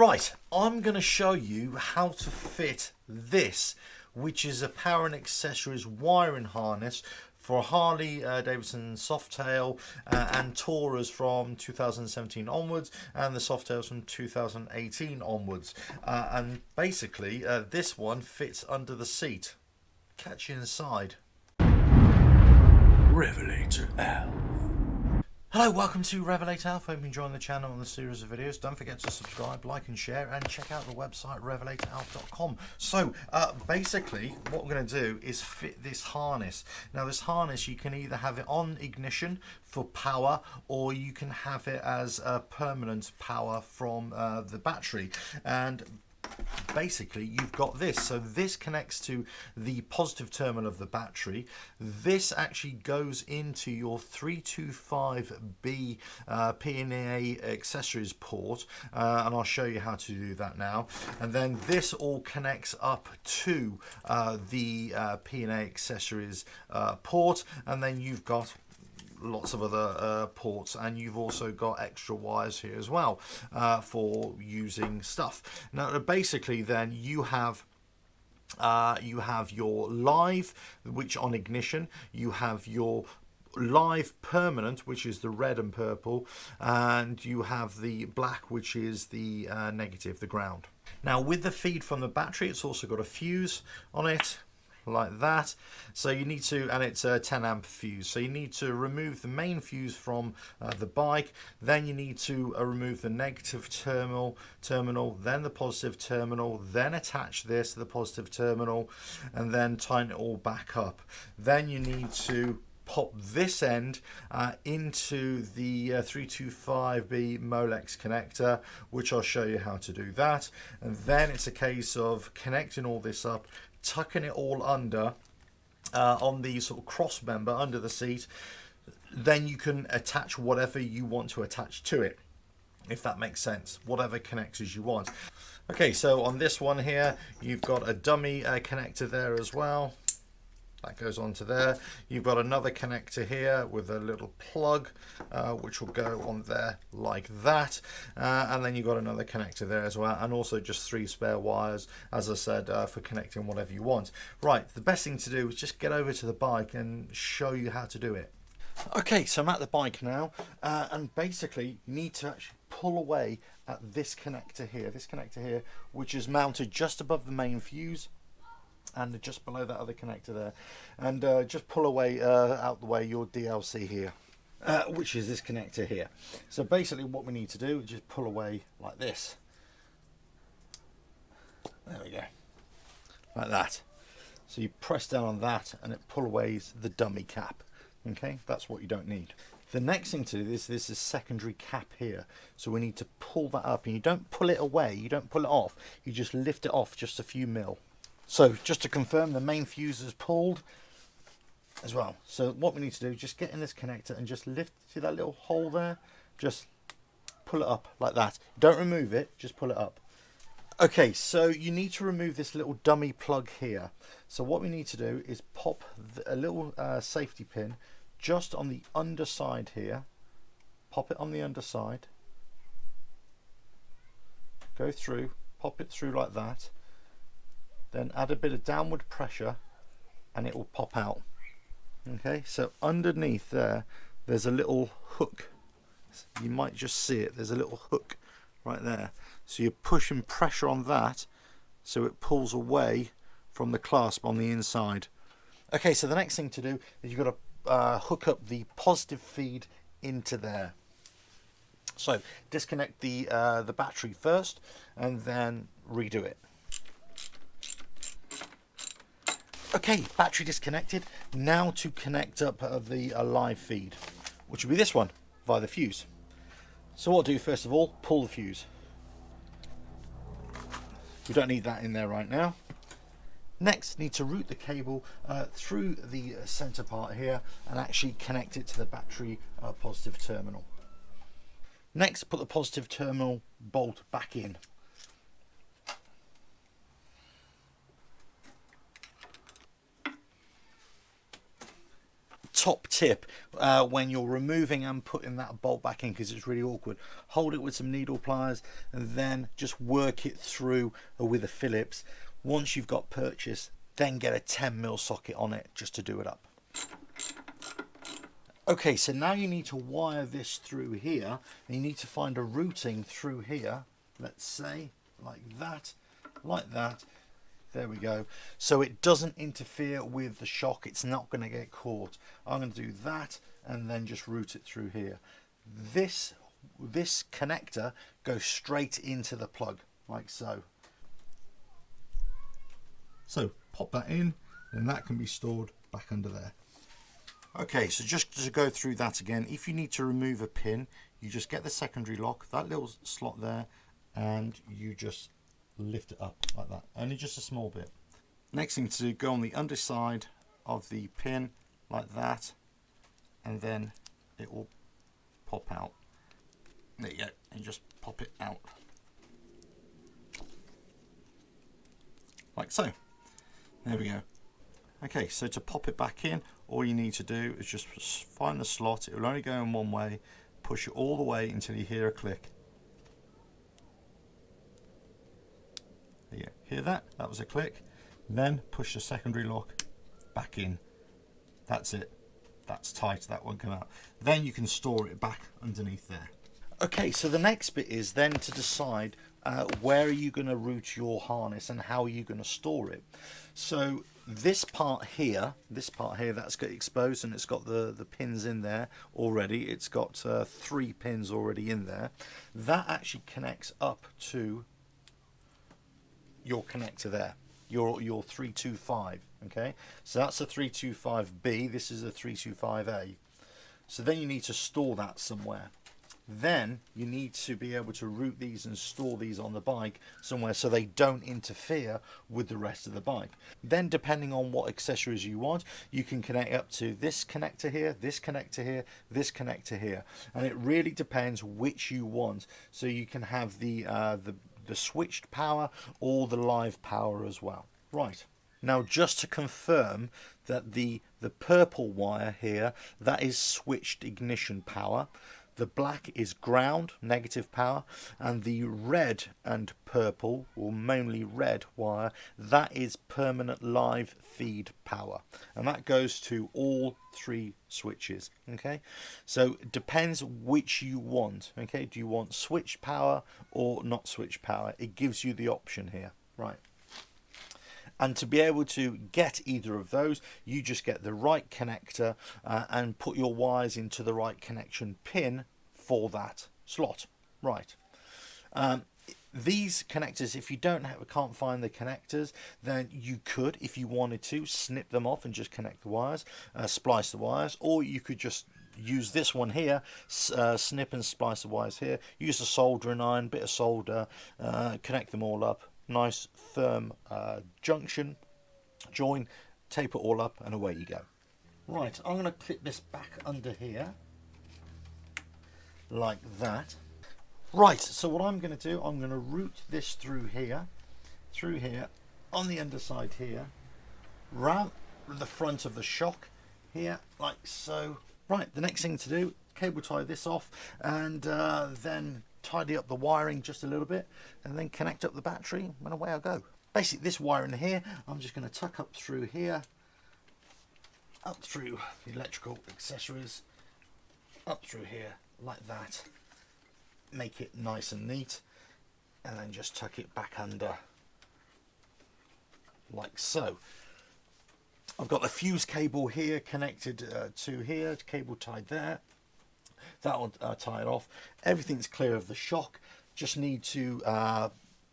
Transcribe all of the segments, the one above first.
Right, I'm going to show you how to fit this, which is a power and accessories wiring harness for Harley Davidson Softail and Taurus from 2017 onwards, and the Softails from 2018 onwards. And basically, this one fits under the seat. Catch you inside. RevelatorAlf. Hello, welcome to RevelatorAlf. Hope you enjoying the channel and the series of videos. Don't forget to subscribe, like and share, and check out the website RevelatorAlf.com. So basically what we're going to do is fit this harness. Now this harness, you can either have it on ignition for power, or you can have it as a permanent power from the battery. And basically you've got this, so this connects to the positive terminal of the battery. This actually goes into your 325B P&A accessories port, and I'll show you how to do that now. And then this all connects up to the P&A accessories port, and then you've got lots of other ports, and you've also got extra wires here as well for using stuff. Now basically then you have your live, which on ignition, you have your live permanent, which is the red and purple, and you have the black, which is the negative, the ground. Now with the feed from the battery, it's also got a fuse on it like that, so you need to, and it's a 10 amp fuse, so you need to remove the main fuse from the bike. Then you need to remove the negative terminal, then the positive terminal, then attach this to the positive terminal, and then tighten it all back up. Then you need to pop this end into the 325B Molex connector, which I'll show you how to do that. And then it's a case of connecting all this up, tucking it all under on the sort of cross member under the seat. Then you can attach whatever you want to attach to it, if that makes sense, whatever connectors you want. Okay, so on this one here, you've got a dummy connector there as well. That goes onto there. You've got another connector here with a little plug, which will go on there like that. And then you've got another connector there as well. And also just 3 spare wires, as I said, for connecting whatever you want. Right, the best thing to do is just get over to the bike and show you how to do it. Okay, so I'm at the bike now. And basically you need to actually pull away at this connector here, which is mounted just above the main fuse, and just below that other connector there, and just pull away out the way your DLC here, which is this connector here. So basically what we need to do is just pull away like this. There we go, like that. So you press down on that and it pull away the dummy cap. Okay, that's what you don't need. The next thing to do is this is secondary cap here, so we need to pull that up, and you don't pull it away, you don't pull it off, you just lift it off just a few mil. So just to confirm, the main fuse is pulled as well. So what we need to do is just get in this connector and just lift, see that little hole there? Just pull it up like that. Don't remove it, just pull it up. Okay, so you need to remove this little dummy plug here. So what we need to do is pop a little safety pin just on the underside here. Pop it on the underside. Go through, pop it through like that. Then add a bit of downward pressure and it will pop out. Okay, so underneath there, there's a little hook. You might just see it, there's a little hook right there. So you're pushing pressure on that so it pulls away from the clasp on the inside. Okay, so the next thing to do is you've got to hook up the positive feed into there. So disconnect the battery first and then redo it. Okay, battery disconnected. Now to connect up the live feed, which will be this one via the fuse. So what I'll do first of all, pull the fuse. We don't need that in there right now. Next, need to route the cable through the center part here and actually connect it to the battery positive terminal. Next, put the positive terminal bolt back in. top tip when you're removing and putting that bolt back in, because it's really awkward, hold it with some needle pliers and then just work it through with a Phillips. Once you've got purchase, then get a 10mm socket on it just to do it up. Okay, so now you need to wire this through here, and you need to find a routing through here, let's say like that, like that. There we go. So it doesn't interfere with the shock, it's not going to get caught. I'm going to do that and then just route it through here. This connector goes straight into the plug, like so. So pop that in, and that can be stored back under there. Okay, so just to go through that again, if you need to remove a pin, you just get the secondary lock, that little slot there, and you just lift it up like that, only just a small bit. Next thing to do, go on the underside of the pin like that, and then it will pop out. There you go, and just pop it out like so. There we go. Okay, so to pop it back in, all you need to do is just find the slot. It will only go in one way, push it all the way until you hear a click. There you go. Hear that? That was a click. Then push the secondary lock back in. That's it. That's tight, that won't come out. Then you can store it back underneath there. Okay, so the next bit is then to decide where are you going to route your harness and how are you going to store it. So this part here that's got exposed, and it's got the pins in there already. It's got 3 pins already in there. That actually connects up to your connector there, your 325. Okay, so that's a 325B, this is a 325A. So then you need to store that somewhere. Then you need to be able to route these and store these on the bike somewhere so they don't interfere with the rest of the bike. Then depending on what accessories you want, you can connect up to this connector here, this connector here, this connector here, and it really depends which you want. So you can have the switched power or the live power as well. Right. Now, just to confirm that the purple wire here, that is switched ignition power. The black is ground, negative power, and the red and purple, or mainly red wire, that is permanent live feed power. And that goes to all 3 switches, okay? So it depends which you want, okay? Do you want switched power or not switched power? It gives you the option here, right? And to be able to get either of those, you just get the right connector and put your wires into the right connection pin for that slot. Right. These connectors, if you can't find the connectors, then you could, if you wanted to, snip them off and just connect the wires, splice the wires, or you could just use this one here, snip and splice the wires here, use a soldering iron, bit of solder, connect them all up. Nice firm junction, join, tape it all up, and away you go. Right, I'm going to clip this back under here, like that. Right, so what I'm going to do, I'm going to route this through here, on the underside here, round the front of the shock here, like so. Right, the next thing to do, cable tie this off, and then tidy up the wiring just a little bit, and then connect up the battery, and away I go. Basically this wiring here, I'm just going to tuck up through here, up through the electrical accessories, up through here like that, make it nice and neat, and then just tuck it back under like so. I've got the fuse cable here connected to here, cable tied there. That will tie it off. Everything's clear of the shock. Just need to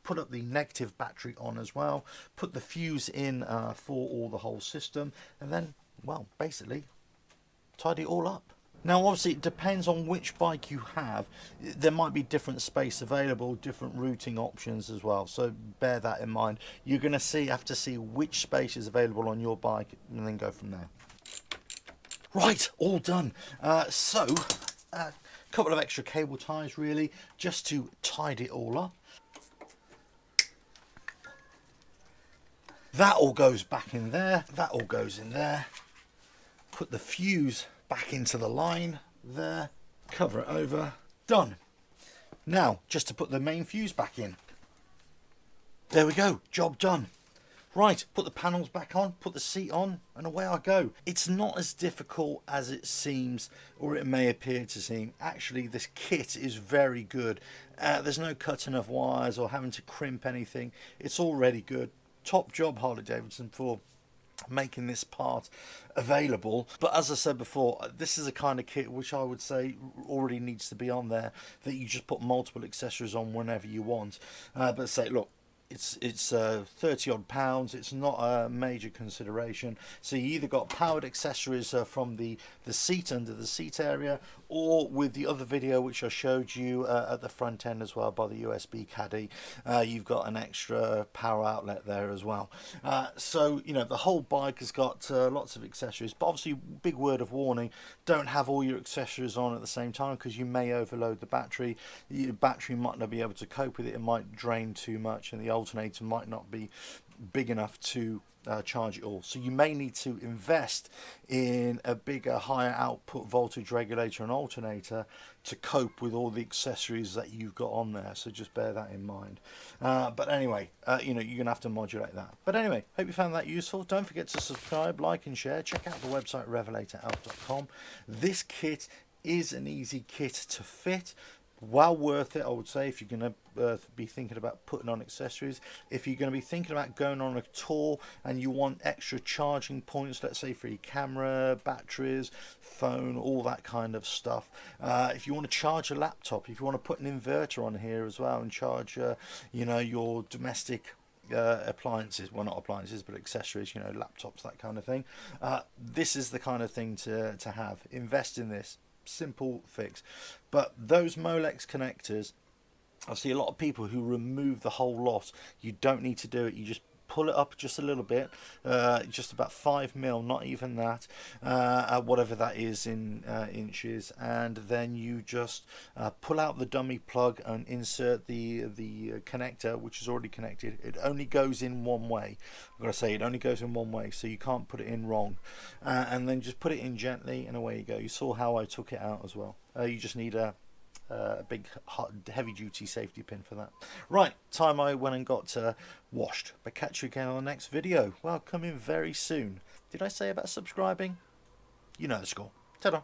put up the negative battery on as well. Put the fuse in for the whole system, and then, well, basically tidy it all up. Now, obviously, it depends on which bike you have. There might be different space available, different routing options as well. So bear that in mind. You're going to have to see which space is available on your bike, and then go from there. Right, all done. So. A couple of extra cable ties really, just to tidy it all up. That all goes back in there, that all goes in there, put the fuse back into the line there, cover it over, done. Now just to put the main fuse back in. There we go, job done. Right, put the panels back on, put the seat on, and away I go. It's not as difficult as it seems, or it may appear to seem. Actually, this kit is very good. There's no cutting of wires or having to crimp anything. It's already good. Top job, Harley Davidson, for making this part available. But as I said before, this is a kind of kit which I would say already needs to be on there, that you just put multiple accessories on whenever you want. But say, look, it's 30 odd pounds. It's not a major consideration. So you either got powered accessories from the seat, under the seat area, or with the other video which I showed you at the front end as well by the USB caddy, you've got an extra power outlet there as well. So you know, the whole bike has got lots of accessories, but obviously, big word of warning, don't have all your accessories on at the same time, because you may overload the battery. Your battery might not be able to cope with it. It might drain too much, and the alternator might not be big enough to charge it all. So you may need to invest in a bigger, higher output voltage regulator and alternator to cope with all the accessories that you've got on there. So just bear that in mind. But anyway, you know, you're gonna have to modulate that. But anyway, hope you found that useful. Don't forget to subscribe, like and share. Check out the website RevelatorAlf.com. This kit is an easy kit to fit. Well worth it, I would say, if you're going to be thinking about putting on accessories. If you're going to be thinking about going on a tour and you want extra charging points, let's say for your camera, batteries, phone, all that kind of stuff. If you want to charge a laptop, if you want to put an inverter on here as well and charge, you know, your domestic appliances, well, not appliances but accessories, you know, laptops, that kind of thing, this is the kind of thing to have. Invest in this. Simple fix. But those Molex connectors, I see a lot of people who remove the whole lot. You don't need to do it. You just pull it up just a little bit, just about 5mm, not even that, whatever that is in inches, and then you just pull out the dummy plug and insert the connector, which is already connected. It only goes in one way. I've got to say, it only goes in one way, so you can't put it in wrong. And then just put it in gently, and away you go. You saw how I took it out as well. You just need a big heavy duty safety pin for that. Right, time I went and got washed. But catch you again on the next video. Well, coming very soon. Did I say about subscribing? You know the score. Ta-da.